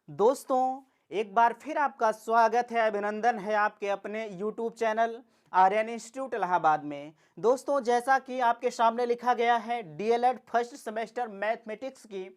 दोस्तों, एक बार फिर आपका स्वागत है, अभिनंदन है आपके अपने YouTube channel Aryan Institute Allahabad में। दोस्तों, जैसा कि आपके सामने लिखा गया है डीएलएड फर्स्ट सेमेस्टर मैथमेटिक्स की,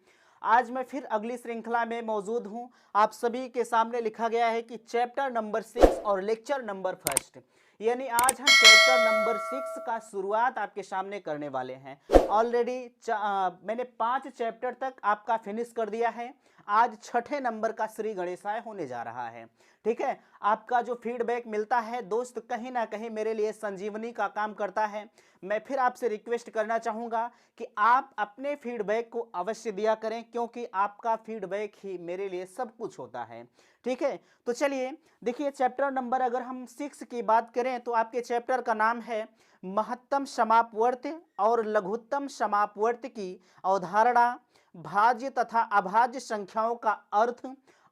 आज मैं फिर अगली श्रृंखला में मौजूद हूं। आप सभी के सामने लिखा गया है कि चैप्टर नंबर 6 और लेक्चर नंबर फर्स्ट, यानी आज हम चैप्टर नंबर 6 का शुरुआत आपके सामने करने वाले हैं। ऑलरेडी मैंने 5 चैप्टर तक आपका फिनिश कर दिया है। आज छठे नंबर का श्री गणेशाय होने जा रहा है। ठीक है, आपका जो फीडबैक मिलता है दोस्त, कहीं ना कहीं मेरे लिए संजीवनी का काम करता है। मैं फिर आपसे रिक्वेस्ट करना चाहूँगा कि आप अपने फीडबैक को अवश्य दिया करें, क्योंकि आपका फीडबैक ही मेरे लिए सब कुछ होता है। ठीक है, तो चलिए देखिए, चैप्टर नंबर अगर हम 6 की बात करें तो आपके चैप्टर का नाम है महत्तम समापवर्त और लघुत्तम समापवर्त की अवधारणा, भाज्य तथा अभाज्य संख्याओं का अर्थ,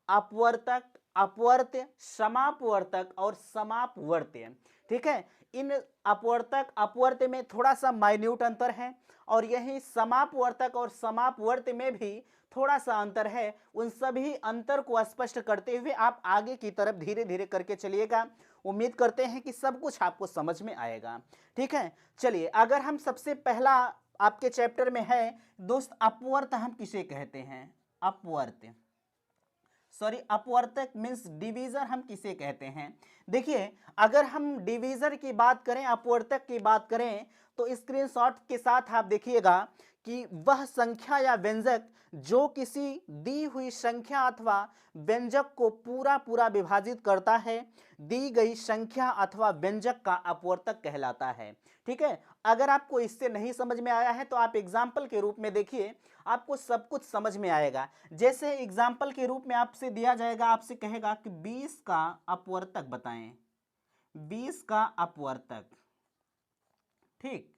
अपवर्तक, अपवर्त्य, समापवर्तक और समापवर्त्य। ठीक है, इन अपवर्तक अपवर्त्य में थोड़ा सा माइन्यूट अंतर है, और यही समापवर्तक और समापवर्त्य में भी थोड़ा सा अंतर है। उन सभी अंतर को स्पष्ट करते हुए आप आगे की तरफ धीरे धीरे करके चलिएगा। उम्मीद करते हैं कि सब कुछ आपको समझ में आएगा। ठीक है, चलिए, अगर हम सबसे पहला आपके चैप्टर में है दोस्त, अपवर्त हम किसे कहते हैं? अपवर्त, सॉरी, अपवर्तक मीन्स डिवीजर हम किसे कहते हैं? देखिए, अगर हम डिवीजर की बात करें, अपवर्तक की बात करें, तो स्क्रीनशॉट के साथ आप देखिएगा कि वह संख्या या व्यंजक जो किसी दी हुई संख्या अथवा व्यंजक को पूरा पूरा विभाजित करता है, दी गई संख्या अथवा व्यंजक का अपवर्तक कहलाता है। ठीक है, अगर आपको इससे नहीं समझ में आया है तो आप एग्जाम्पल के रूप में देखिए, आपको सब कुछ समझ में आएगा। जैसे एग्जाम्पल के रूप में आपसे दिया जाएगा, आपसे कहेगा कि 20 का अपवर्तक बताएं, 20 का अपवर्तक। ठीक,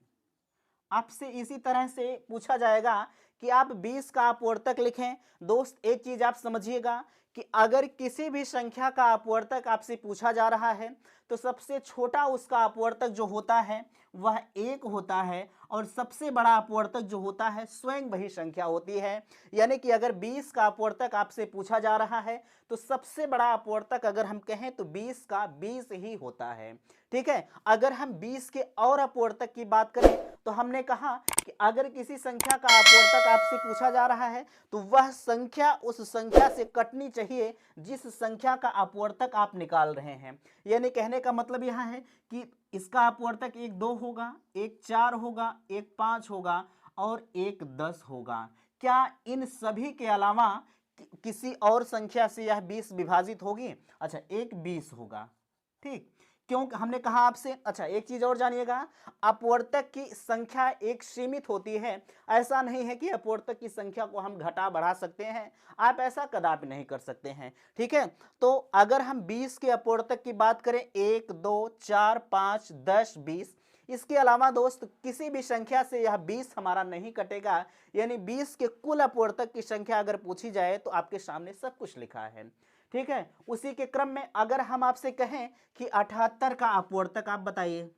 आपसे इसी तरह से पूछा जाएगा कि आप 20 का अपवर्तक लिखें। दोस्त, एक चीज आप समझिएगा कि अगर किसी भी संख्या का अपवर्तक आपसे पूछा जा रहा है तो सबसे छोटा उसका अपवर्तक जो होता है वह 1 होता है, और सबसे बड़ा अपवर्तक जो होता है स्वयं वही संख्या होती है। यानी कि अगर 20 का अपवर्तक आपसे पूछा जा रहा है तो सबसे बड़ा अपवर्तक अगर हम कहें तो 20 का 20 ही होता है। ठीक है, अगर हम 20 के और अपवर्तक की बात करें तो हमने कहा कि अगर किसी संख्या का अपवर्तक आपसे पूछा जा रहा है तो वह संख्या उस संख्या से कटनी चाहिए जिस संख्या का अपवर्तक आप निकाल रहे हैं। यानी कहने का मतलब यह है कि इसका अपवर्तक एक 2 होगा, एक 4 होगा, एक 5 होगा और एक 10 होगा। क्या इन सभी के अलावा किसी और संख्या से यह 20 विभाजित होगी? अच्छा, एक 20 होगा। ठीक, क्यों हमने कहा आपसे? अच्छा, एक चीज और जानिएगा, अपवर्तक की संख्या एक सीमित होती है। ऐसा नहीं है कि अपवर्तक की संख्या को हम घटा बढ़ा सकते हैं, आप ऐसा कदापि नहीं कर सकते हैं। ठीक है, तो अगर हम 20 के अपवर्तक की बात करें, 1 2 4 5 10 20, इसके अलावा दोस्त किसी भी संख्या से यह 20 हमारा नहीं कटेगा। यानी 20 के कुल अपवर्तक की संख्या अगर पूछी जाए तो आपके सामने सब कुछ लिखा है। ठीक है, उसी के क्रम में अगर हम आपसे कहें कि 78 का अपवर्तक आप बताइए,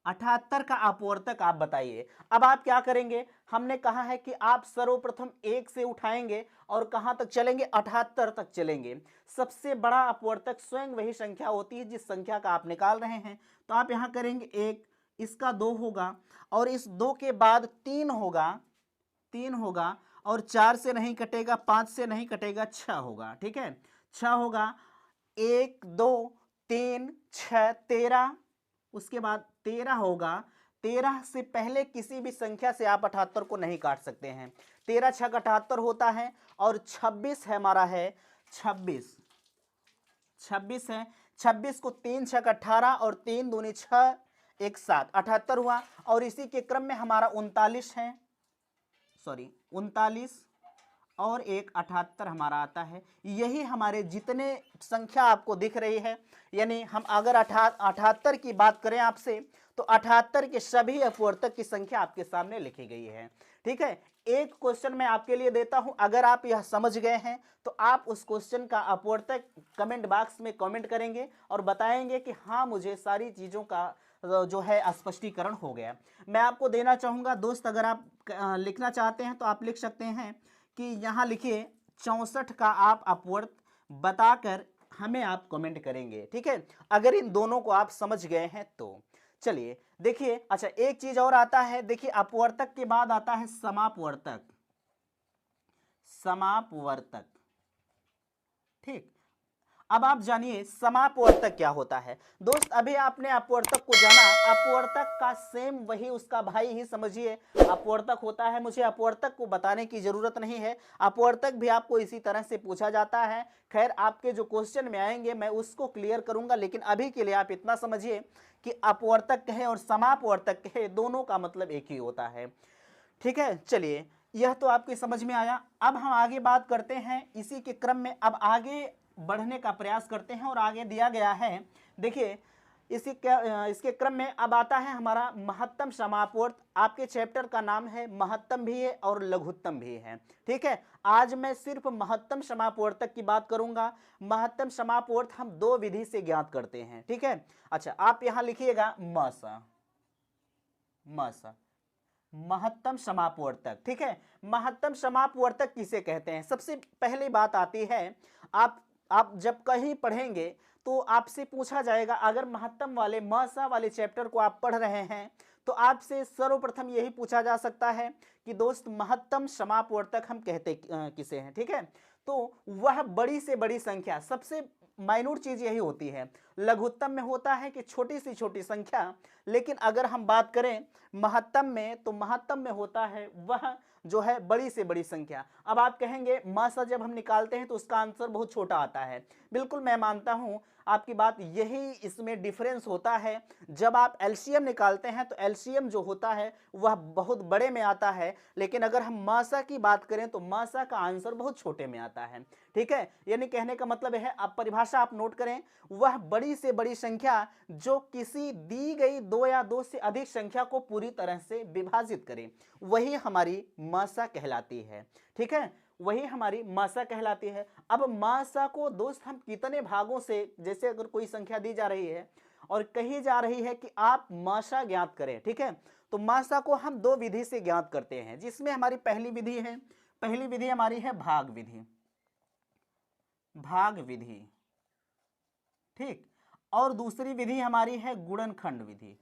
78 का अपवर्तक आप बताइए। अब आप क्या करेंगे? हमने कहा है कि आप सर्वप्रथम 1 से उठाएंगे और कहां तक चलेंगे? 78 तक चलेंगे। सबसे बड़ा अपवर्तक स्वयं वही संख्या होती है जिस संख्या का आप निकाल रहे हैं। तो आप यहां करेंगे 1, इसका 2 होगा, और इस 2 के बाद 3 होगा, 3 होगा, और 4 से नहीं कटेगा, 5 से नहीं कटेगा, 6 होगा। ठीक है, 6 होगा, 1 2 3 6 13, उसके बाद 13 होगा। 13 से पहले किसी भी संख्या से आप 78 को नहीं काट सकते हैं। 13 6 78 होता है, और 26 है हमारा है 26, 26 है। 26 को 3 6 18 और 3 दूनी 6, 1 7, 78 हुआ। और इसी के क्रम में हमारा 39 है, सॉरी 39, और एक 78 हमारा आता है। यही हमारे जितने संख्या आपको दिख रही है, यानी हम अगर 78 की बात करें आपसे तो 78 के सभी अपवर्तक की संख्या आपके सामने लिखी गई है। ठीक है, एक क्वेश्चन मैं आपके लिए देता हूं, अगर आप यह समझ गए हैं तो आप उस क्वेश्चन का अपवर्तक कमेंट बॉक्स में कमेंट करेंगे और बताएंगे कि हाँ, मुझे सारी चीज़ों का जो है स्पष्टीकरण हो गया। मैं आपको देना चाहूँगा दोस्त, अगर आप लिखना चाहते हैं तो आप लिख सकते हैं कि यहाँ लिखिए 64 का आप अपवर्त बताकर हमें आप कमेंट करेंगे, ठीक है, अगर इन दोनों को आप समझ गए हैं तो। चलिए देखिए, अच्छा एक चीज और आता है, देखिए अपवर्तक के बाद आता है समापवर्तक। समापवर्तक, ठीक। अब आप जानिए समापवर्तक क्या होता है। दोस्त अभी आपने अपवर्तक को जाना, अपवर्तक का सेम वही उसका भाई ही समझिए अपवर्तक होता है। मुझे अपवर्तक को बताने की जरूरत नहीं है, अपवर्तक भी आपको इसी तरह से पूछा जाता है। खैर आपके जो क्वेश्चन में आएंगे मैं उसको क्लियर करूंगा, लेकिन अभी के लिए आप इतना समझिए कि अपवर्तक कहे और समापवर्तक कहे दोनों का मतलब एक ही होता है, ठीक है। चलिए यह तो आपके समझ में आया। अब हम आगे बात करते हैं इसी के क्रम में, अब आगे बढ़ने का प्रयास करते हैं और आगे दिया गया है, देखिए इसके क्रम में अब आता है हमारा महत्तम समापवर्त। आपके चैप्टर का नाम है महत्तम भी है और लघुत्तम भी है, ठीक है। आज मैं सिर्फ महत्तम समापवर्तक की बात करूंगा। महत्तम समापवर्त हम दो विधि से ज्ञात करते हैं, ठीक है। अच्छा आप यहां लिखिएगा मसा, मसा महत्तम समापवर्तक, ठीक है। महत्तम समापवर्तक किसे कहते हैं? सबसे पहली बात आती है, आप जब कहीं पढ़ेंगे तो आपसे पूछा जाएगा, अगर महत्तम वाले मसा वाले चैप्टर को आप पढ़ रहे हैं तो आपसे सर्वप्रथम यही पूछा जा सकता है कि दोस्त महत्तम समापवर्तक हम कहते किसे हैं, ठीक है। तो वह बड़ी से बड़ी संख्या, सबसे माइन्यूट चीज यही होती है। लघुत्तम में होता है कि छोटी सी छोटी संख्या, लेकिन अगर हम बात करें महत्तम में तो महत्तम में होता है वह जो है बड़ी से बड़ी संख्या। अब आप कहेंगे मासा जब हम निकालते हैं तो उसका आंसर बहुत छोटा आता है, बिल्कुल मैं मानता हूं आपकी बात, यही इसमें डिफरेंस होता है। जब आप एलसीएम निकालते हैं तो एलसीएम जो होता है वह बहुत बड़े में आता है, लेकिन अगर हम मासा की बात करें तो मासा का आंसर बहुत छोटे में आता है, ठीक है। यानी कहने का मतलब है, आप परिभाषा आप नोट करें, वह बड़ी से बड़ी संख्या जो किसी दी गई दो या दो से अधिक संख्या को पूरी तरह से विभाजित करे, वही हमारी मासा कहलाती है, ठीक है, वही हमारी मासा कहलाती है। अब मासा को दोस्त हम कितने भागों से, जैसे अगर कोई संख्या दी जा रही है और कही जा रही है कि आप मासा ज्ञात करें, ठीक है, तो मासा को हम दो विधि से ज्ञात करते हैं, जिसमें हमारी पहली विधि है, पहली विधि हमारी है भाग विधि, भाग विधि, ठीक। और दूसरी विधि हमारी है गुणनखंड विधि,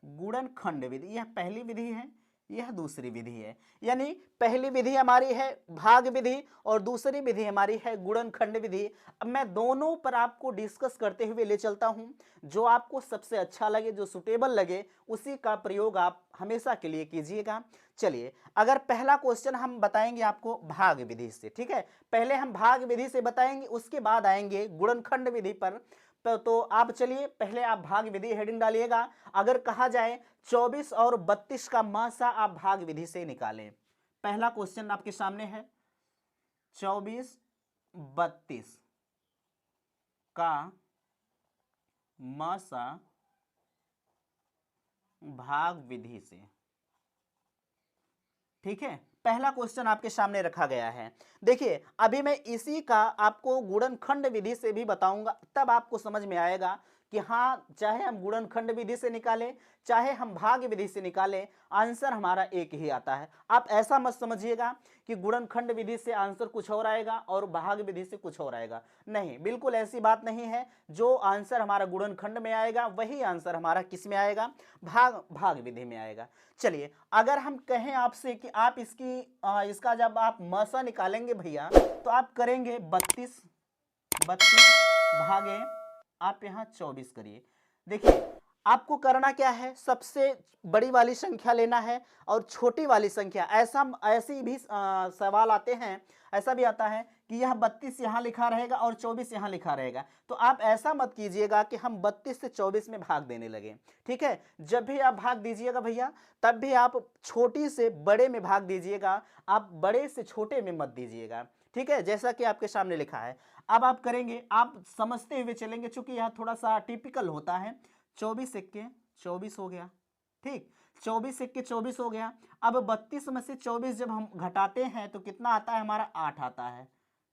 गुणनखंड विधि, यह पहली विधि है, यह दूसरी विधि है। यानी पहली विधि हमारी है भाग विधि और दूसरी विधि हमारी है गुणनखंड विधि। अब मैं दोनों पर आपको डिस्कस करते हुए ले चलता हूं, जो आपको सबसे अच्छा लगे, जो सुटेबल लगे, उसी का प्रयोग आप हमेशा के लिए कीजिएगा। चलिए अगर पहला क्वेश्चन हम बताएंगे आपको भाग विधि से, ठीक है, पहले हम भाग विधि से बताएंगे, उसके बाद आएंगे गुणनखंड विधि पर। तो आप चलिए पहले आप भाग विधि हेडिंग डालिएगा। अगर कहा जाए 24 और 32 का मासा आप भाग विधि से निकालें, पहला क्वेश्चन आपके सामने है 24 32 का मासा भाग विधि से, ठीक है, पहला क्वेश्चन आपके सामने रखा गया है। देखिए अभी मैं इसी का आपको गुणनखंड विधि से भी बताऊंगा, तब आपको समझ में आएगा कि हाँ, चाहे हम गुणनखंड विधि से निकालें चाहे हम भाग विधि से निकालें, आंसर हमारा एक ही आता है। आप ऐसा मत समझिएगा कि गुणनखंड विधि से आंसर कुछ और आएगा और भाग विधि से कुछ और आएगा, नहीं, बिल्कुल ऐसी बात नहीं है। जो आंसर हमारा गुणनखंड में आएगा वही आंसर हमारा किस में आएगा, भाग विधि में आएगा। चलिए अगर हम कहें आपसे कि आप इसका जब आप मसा निकालेंगे भैया तो आप करेंगे 32 भागे आप यहाँ 24 करिए। देखिए आपको करना क्या है, सबसे बड़ी वाली संख्या लेना है और छोटी वाली संख्या, ऐसी भी सवाल आते हैं, ऐसा भी आता है कि यह 32 यहाँ लिखा रहेगा और 24 यहाँ लिखा रहेगा, तो आप ऐसा मत कीजिएगा कि हम 32 से 24 में भाग देने लगे, ठीक है। जब भी आप भाग दीजिएगा भैया तब भी आप छोटी से बड़े में भाग दीजिएगा, आप बड़े से छोटे में मत दीजिएगा, ठीक है, जैसा कि आपके सामने लिखा है। अब आप करेंगे, आप समझते हुए चलेंगे, चूंकि यह थोड़ा सा टिपिकल होता है। 24 एक्के 24 हो गया, ठीक, 24 एक्के 24 हो गया। अब 32 में से 24 जब हम घटाते हैं तो कितना आता है हमारा, 8 आता है,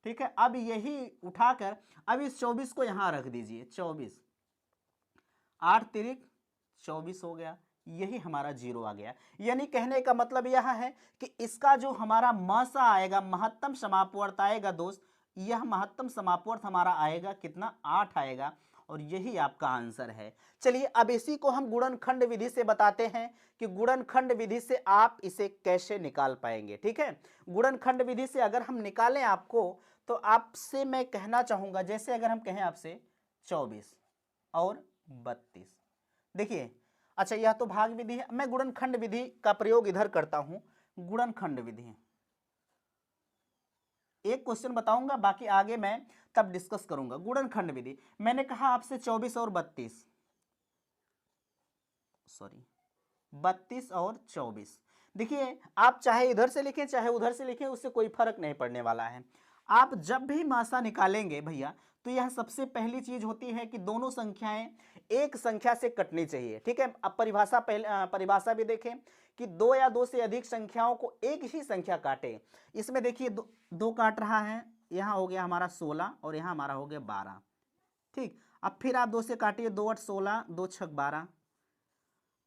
ठीक है। अब यही उठाकर अब इस 24 को यहां रख दीजिए, 24 8 तिरिक 24 हो गया, यही हमारा 0 आ गया। यानी कहने का मतलब यह है कि इसका जो हमारा मासा आएगा, महत्तम समापवर्त आएगा दोस्त, यह महत्तम समापवर्त हमारा आएगा कितना, 8 आएगा, और यही आपका आंसर है। चलिए अब इसी को हम गुणनखंड विधि से बताते हैं कि गुणनखंड विधि से आप इसे कैसे निकाल पाएंगे। ठीक है, गुणनखंड विधि से अगर हम निकालें आपको, तो आपसे मैं कहना चाहूंगा, जैसे अगर हम कहें आपसे 24 और 32, देखिए, अच्छा यह तो भाग विधि है, मैं गुणनखंड विधि का प्रयोग इधर करता हूं। गुणनखंड विधि एक क्वेश्चन बताऊंगा, बाकी आगे मैं तब डिस्कस करूंगा। गुणनखंड विधि मैंने कहा आपसे 24 और 32, सॉरी 32 और 24। देखिए आप चाहे इधर से लिखें चाहे उधर से लिखें, उससे कोई फर्क नहीं पड़ने वाला है। आप जब भी मासा निकालेंगे भैया, तो यह सबसे पहली चीज होती है कि दोनों संख्याएं एक संख्या से कटनी चाहिए। ठीक है, अब परिभाषा भी देखें कि दो या दो से अधिक संख्याओं को एक ही संख्या काटे। इसमें देखिए दो काट रहा है, यहाँ हो गया हमारा 16 और यहाँ हमारा हो गया 12। ठीक, अब फिर आप 2 से काटिए, 2 8 16, 2 6 12,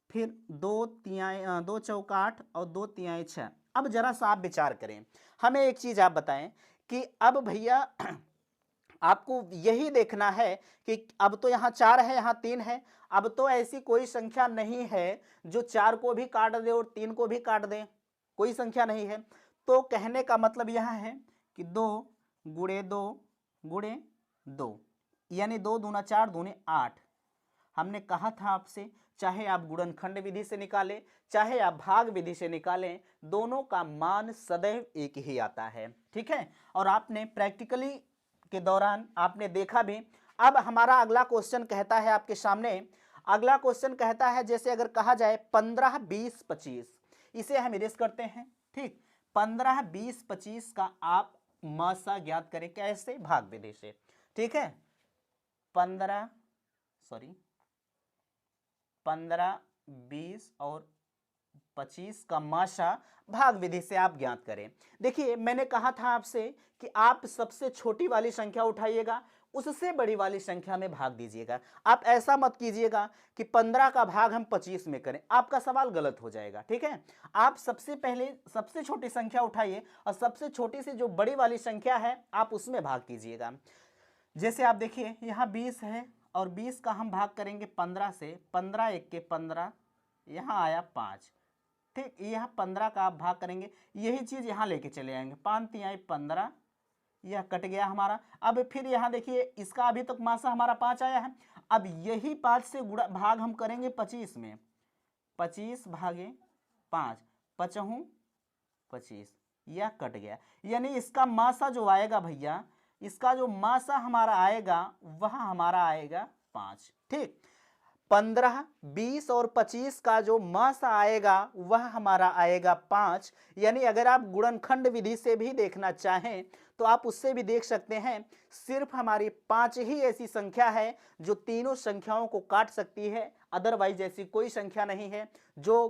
फिर 2 चौका 8 और 2 तिहाई 6। अब जरा सा आप विचार करें, हमें एक चीज आप बताएं कि अब भैया आपको यही देखना है कि अब तो यहाँ 4 है, यहाँ 3 है, अब तो ऐसी कोई संख्या नहीं है जो 4 को भी काट दे और 3 को भी काट दे, कोई संख्या नहीं है। तो कहने का मतलब यह है कि 2 गुणे 2 गुणे 2, यानी 2 दूना 4 दूने 8। हमने कहा था आपसे, चाहे आप गुणनखंड विधि से निकालें चाहे आप भाग विधि से निकालें, दोनों का मान सदैव एक ही आता है। ठीक है, और आपने प्रैक्टिकली के दौरान आपने देखा भी। अब हमारा अगला क्वेश्चन कहता है आपके सामने, अगला क्वेश्चन कहता है, जैसे अगर कहा जाए 15 20 25, इसे हम इरेज करते हैं। ठीक, 15 20 25 का आप मासा ज्ञात करें, कैसे, भाग विधि से। ठीक है, 15 20 और 25 का मासा भाग विधि से आप ज्ञात करें। देखिए मैंने कहा था आपसे कि आप सबसे छोटी वाली संख्या उठाइएगा, उससे बड़ी वाली संख्या में भाग दीजिएगा। आप ऐसा मत कीजिएगा कि 15 का भाग हम 25 में करें, आपका सवाल गलत हो जाएगा। ठीक है, आप सबसे पहले सबसे छोटी संख्या उठाइए और सबसे छोटी से जो बड़ी वाली संख्या है आप उसमें भाग कीजिएगा। जैसे आप देखिए यहाँ 20 है और 20 का हम भाग करेंगे 15 से, 15 एक के 15, यहाँ आया 5। ठीक, यह 15 का आप भाग करेंगे, यही चीज यहाँ लेके चले आएंगे, 5 तिहाई 15, यह कट गया हमारा। अब फिर यहाँ देखिए इसका अभी तक मासा हमारा 5 आया है, अब यही 5 से गुणा भाग हम करेंगे 25 में, 25 भागे 5, 5 25, यह कट गया। यानी इसका मासा जो आएगा भैया, इसका जो मासा हमारा आएगा वह हमारा आएगा 5। ठीक, 15 20 और 25 का जो मासा आएगा वह हमारा आएगा 5। यानी अगर आप गुणनखंड विधि से भी देखना चाहें तो आप उससे भी देख सकते हैं, सिर्फ हमारी 5 ही ऐसी संख्या है जो तीनों संख्याओं को काट सकती है, अदरवाइज ऐसी कोई संख्या नहीं है जो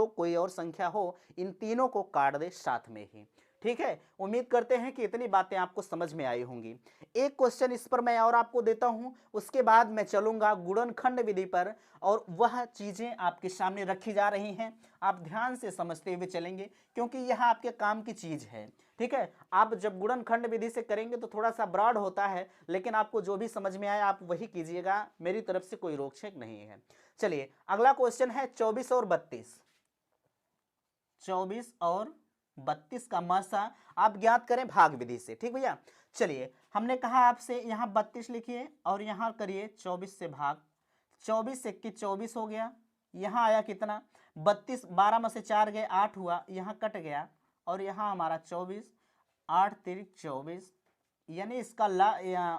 कोई और संख्या हो इन तीनों को काट दे साथ में ही। ठीक है, उम्मीद करते हैं कि इतनी बातें आपको समझ में आई होंगी। एक क्वेश्चन इस पर मैं और आपको देता हूं, उसके बाद मैं चलूंगा गुणनखंड विधि पर, और वह चीजें आपके सामने रखी जा रही हैं, आप ध्यान से समझते हुए चलेंगे क्योंकि यह आपके काम की चीज है। ठीक है, आप जब गुणनखंड विधि से करेंगे तो थोड़ा सा ब्रॉड होता है, लेकिन आपको जो भी समझ में आए आप वही कीजिएगा, मेरी तरफ से कोई रोकछेक नहीं है। चलिए अगला क्वेश्चन है 24 और 32। 24 और 32 का मासा आप ज्ञात करें भाग विधि से। ठीक भैया, चलिए हमने कहा आपसे यहाँ 32 लिखिए और यहाँ करिए 24 से भाग, 24 एक की 24 हो गया, यहाँ आया कितना 32, 12 में से 4 गए 8 हुआ, यहाँ कट गया और यहाँ हमारा 24, 8 तिरिक 24, यानी इसका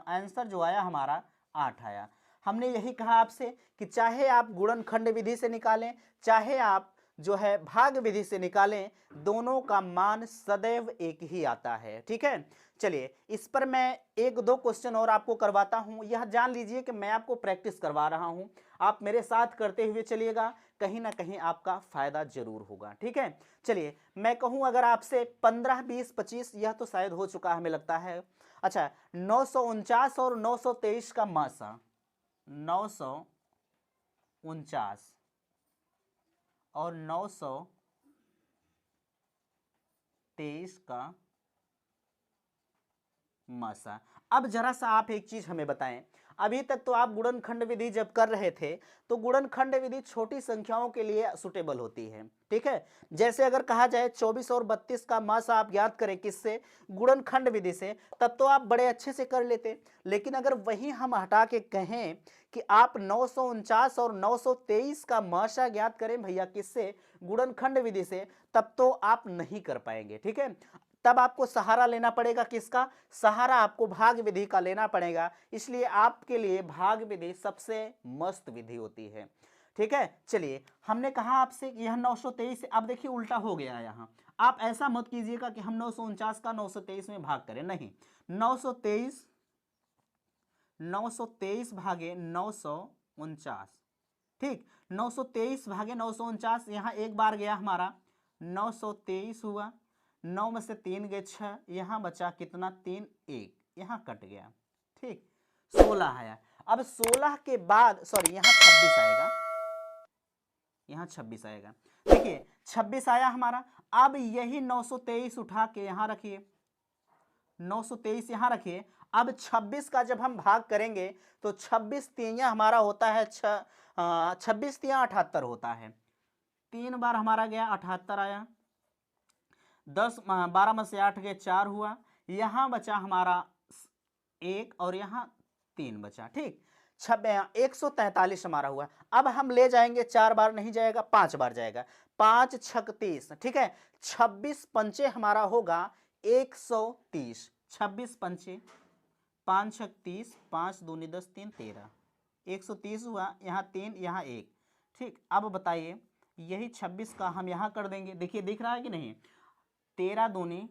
आंसर जो आया हमारा 8 आया। हमने यही कहा आपसे कि चाहे आप गुणनखंड विधि से निकालें चाहे आप जो है भाग विधि से निकालें, दोनों का मान सदैव एक ही आता है। ठीक है, चलिए इस पर मैं एक दो क्वेश्चन और आपको करवाता हूं, यह जान लीजिए कि मैं आपको प्रैक्टिस करवा रहा हूं, आप मेरे साथ करते हुए चलिएगा, कहीं ना कहीं आपका फायदा जरूर होगा। ठीक है, चलिए मैं कहूं अगर आपसे 15 20 25, यह तो शायद हो चुका हमें लगता है। अच्छा, 949 और 923 का मासा, 949 और 923 का मासा। अब जरा सा आप एक चीज हमें बताएं, अभी तक तो आप गुणनखंड विधि जब कर रहे थे तो गुणनखंड विधि छोटी संख्याओं के लिए सुटेबल होती है, ठीक है। जैसे अगर कहा जाए 24 और 32 का मासा आप याद करें किससे, गुणनखंड विधि से, तब तो आप बड़े अच्छे से कर लेते। लेकिन अगर वही हम हटा के कहें कि आप 949 और 923 का मासा ज्ञात करें भैया किससे, गुणनखंड विधि से, तब तो आप नहीं कर पाएंगे, ठीक है। तब आपको सहारा लेना पड़ेगा किसका, सहारा आपको भाग विधि का लेना पड़ेगा। इसलिए आपके लिए भाग विधि सबसे मस्त विधि होती है, ठीक है। चलिए, हमने कहा आपसे यह 923, अब देखिए उल्टा हो गया यहाँ। आप ऐसा मत कीजिएगा कि हम 949 का 923 में भाग करें, नहीं, 923 भागे 949, ठीक, 923 भागे 949, यहाँ एक बार गया हमारा 923 हुआ, 9 में से 3 गए 6, यहाँ बचा कितना 3 1, यहाँ कट गया, ठीक, 16 आया। अब 16 के बाद सॉरी यहाँ 26 आएगा, यहाँ 26 आएगा, देखिए 26 आया हमारा। अब यही 923 उठा के यहाँ रखिए, 923 यहाँ रखिए। अब 26 का जब हम भाग करेंगे तो 26 तिया हमारा होता है 26 तिया 78 होता है, 3 बार हमारा गया 78 आया, 10 12 में से 8 गए 4 हुआ, यहाँ बचा हमारा 1 और यहाँ 3 बचा, ठीक, 143 हमारा हुआ। अब हम ले जाएंगे 4 बार नहीं जाएगा, 5 बार जाएगा, 5 छक 30, ठीक है, 26 पंचे हमारा होगा 130, 26 पंचे 5 छक 30, 5 दूनी 10 3 13, 130 हुआ, यहाँ 3 यहाँ 1, ठीक। अब बताइए यही 26 का हम यहाँ कर देंगे, देखिए दिख रहा है कि नहीं, 13 दूनी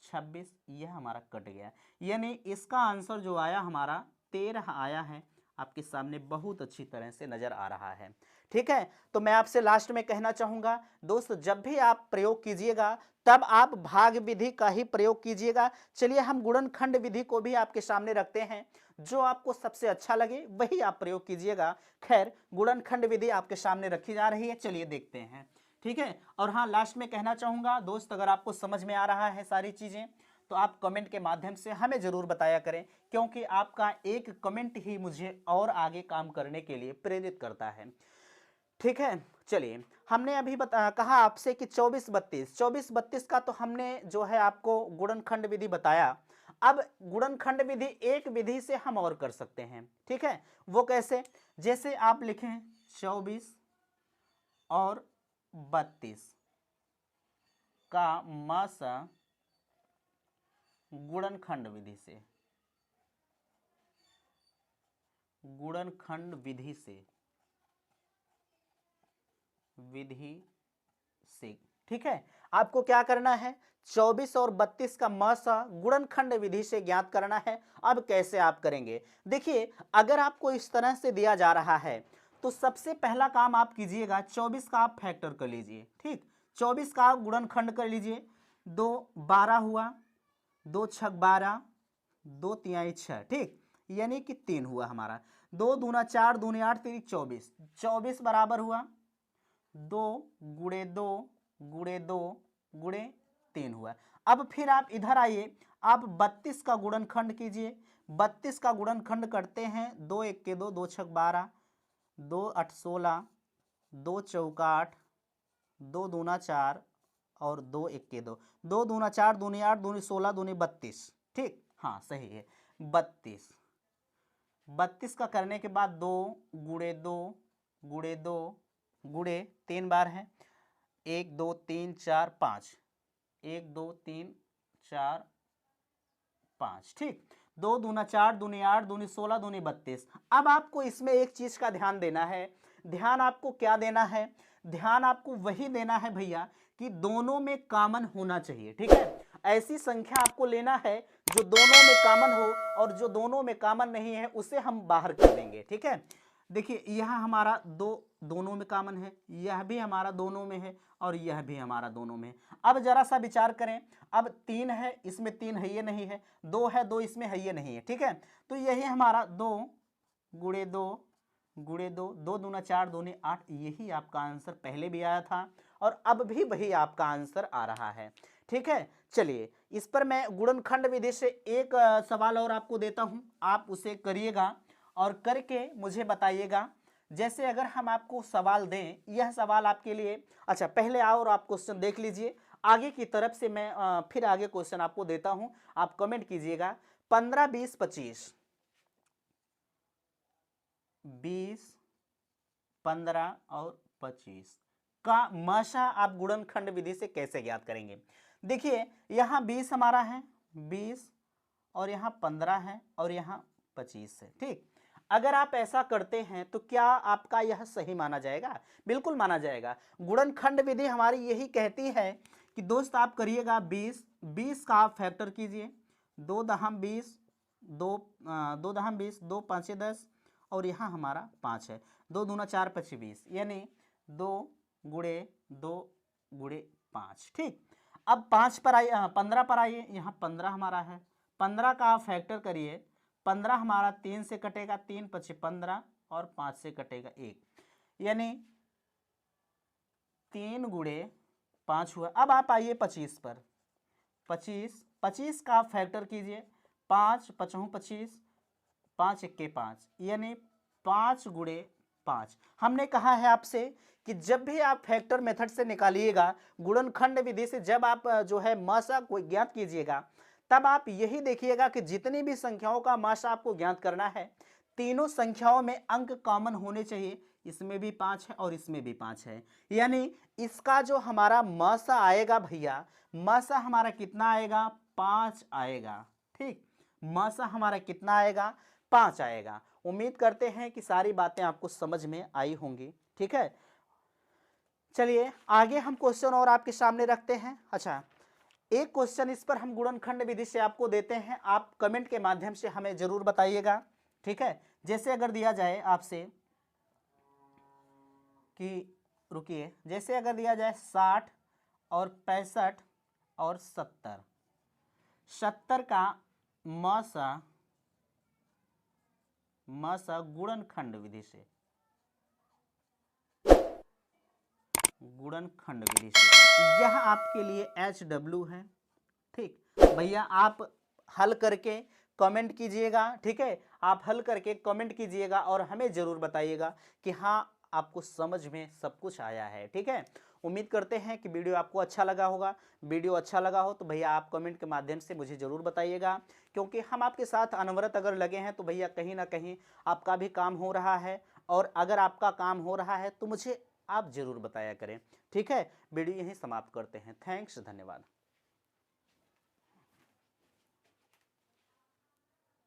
26, यह हमारा कट गया, यानी इसका आंसर जो आया हमारा 13 आया है, आपके सामने बहुत अच्छी तरह से नजर आ रहा है, ठीक है। तो मैं आपसे लास्ट में कहना चाहूंगा दोस्त, जब भी आप प्रयोग कीजिएगा तब आप भाग विधि का ही प्रयोग कीजिएगा। चलिए हम गुणनखंड विधि को भी आपके सामने रखते हैं, जो आपको सबसे अच्छा लगे वही आप प्रयोग कीजिएगा। खैर, गुणनखंड विधि आपके सामने रखी जा रही है, चलिए देखते हैं, ठीक है। और हाँ, लास्ट में कहना चाहूंगा दोस्त, अगर आपको समझ में आ रहा है सारी चीजें तो आप कमेंट के माध्यम से हमें जरूर बताया करें, क्योंकि आपका एक कमेंट ही मुझे और आगे काम करने के लिए प्रेरित करता है, ठीक है। चलिए, हमने अभी कहा आपसे कि 24-32 का तो हमने जो है आपको गुणनखंड विधि बताया। अब गुणनखंड विधि एक विधि से हम और कर सकते हैं, ठीक है। वो कैसे, जैसे आप लिखें 24 और 32 का मासा गुणनखंड विधि से, गुणनखंड विधि से, ठीक है। आपको क्या करना है, 24 और 32 का मासा गुणनखंड विधि से ज्ञात करना है। अब कैसे आप करेंगे, देखिए अगर आपको इस तरह से दिया जा रहा है तो सबसे पहला काम आप कीजिएगा, 24 का आप फैक्टर कर लीजिए, ठीक, 24 का आप गुणनखंड कर लीजिए, 2 12 हुआ, 2 छक 12, 2 तिहाई 6, ठीक, यानी कि 3 हुआ हमारा, 2 दूना 4, दूनी 8, 3 24, 24 बराबर हुआ 2 गुणे 2 गुणे 2 गुणे 3 हुआ। अब फिर आप इधर आइए, आप 32 का गुणनखंड कीजिए, 32 का गुणनखंड करते हैं, 2 1 के 2, 2 छक 12, 2 8 16, 2 चौका 8, 2 दूना 4 और 2 1 के 2, 2 दूना 4, दूनी 8, दूनी 16, दूनी 32, ठीक, हाँ सही है, 32। 32 का करने के बाद 2 गुणे 2 गुणे 2 गुणे 3 बार है, 1 2 3 4 5, 1 2 3 4 5, ठीक, 2 दूना 4, दूनी 8, दूनी 16, दूनी 32। अब आपको इसमें एक चीज का ध्यान देना है, ध्यान आपको क्या देना है, ध्यान आपको वही देना है भैया कि दोनों में कॉमन होना चाहिए, ठीक है। ऐसी संख्या आपको लेना है जो दोनों में कॉमन हो, और जो दोनों में कॉमन नहीं है उसे हम बाहर कर देंगे, ठीक है। देखिए यह हमारा दोनों में कॉमन है, यह भी हमारा दोनों में है, और यह भी हमारा दोनों में है। अब जरा सा विचार करें, अब 3 है, इसमें 3 है ये नहीं है, 2 है, 2 इसमें है ये नहीं है, ठीक है। तो यही हमारा 2 गुणे 2 गुणे 2, 2 दूना 4, 2 ने 8, यही आपका आंसर पहले भी आया था और अब भी वही आपका आंसर आ रहा है। ठीक है, चलिए इस पर मैं गुणनखंड विधि से एक सवाल और आपको देता हूं, आप उसे करिएगा और करके मुझे बताइएगा। जैसे अगर हम आपको सवाल दें, यह सवाल आपके लिए, अच्छा पहले आओ और आप क्वेश्चन देख लीजिए, आगे की तरफ से मैं फिर आगे क्वेश्चन आपको देता हूं, आप कमेंट कीजिएगा। 15, 20, 25, 20, 15 और 25 का माशा आप गुणनखंड विधि से कैसे ज्ञात करेंगे? देखिए यहाँ 20 हमारा है, 20 और यहाँ 15 है और यहाँ 25 है। ठीक, अगर आप ऐसा करते हैं तो क्या आपका यह सही माना जाएगा? बिल्कुल माना जाएगा। गुणनखंड विधि हमारी यही कहती है कि दोस्त आप करिएगा 20, 20 का आप फैक्टर कीजिए, 2 दहम 20, 2 दहम 20, 2 पाँचे 10 और यहाँ हमारा 5 है, 2 दूना 4, 25, 20, यानी 2 गुणे 2 गुणे 5। ठीक, अब 5 पर आइए, 15 पर आइए, यहाँ 15 हमारा है, 15 का आप फैक्टर करिए, 15 हमारा 3 से कटेगा, 3 पचे 15 और 5 से कटेगा 1, यानी 3 गुणे 5 हुआ। अब आप आइए 25 पर, 25 का आप फैक्टर कीजिए, 5 पचहूँ 25, 5 इक्के 5, यानी 5 गुणे 5। हमने कहा है आपसे कि जब भी आप फैक्टर मेथड से निकालिएगा, गुणनखंड विधि से जब आप जो है माशा को ज्ञात कीजिएगा, तब आप यही देखिएगा कि जितनी भी संख्याओं का माशा आपको ज्ञात करना है, तीनों संख्याओं में अंक कॉमन होने चाहिए, इसमें भी 5 है और इसमें भी 5 है, यानी इसका जो हमारा माशा आएगा भैया, माशा हमारा कितना आएगा? 5 आएगा। ठीक, माशा हमारा कितना आएगा? 5 आएगा। उम्मीद करते हैं कि सारी बातें आपको समझ में आई होंगी। ठीक है, चलिए आगे हम क्वेश्चन और आपके सामने रखते हैं। अच्छा, एक क्वेश्चन इस पर हम गुणनखंड विधि से आपको देते हैं, आप कमेंट के माध्यम से हमें जरूर बताइएगा। ठीक है, जैसे अगर दिया जाए आपसे कि रुकिए, जैसे अगर दिया जाए 60 और 65 और 70, 70 का माशा गुणनखंड विधि से, गुणनखंड विधि से, यह आपके लिए HW है। ठीक भैया, आप हल करके कमेंट कीजिएगा। ठीक है, आप हल करके कमेंट कीजिएगा और हमें जरूर बताइएगा कि हाँ आपको समझ में सब कुछ आया है। ठीक है, उम्मीद करते हैं कि वीडियो आपको अच्छा लगा होगा। वीडियो अच्छा लगा हो तो भैया आप कमेंट के माध्यम से मुझे ज़रूर बताइएगा, क्योंकि हम आपके साथ अनवरत अगर लगे हैं तो भैया कहीं ना कहीं आपका भी काम हो रहा है, और अगर आपका काम हो रहा है तो मुझे आप ज़रूर बताया करें। ठीक है, वीडियो यहीं समाप्त करते हैं। थैंक्स, धन्यवाद।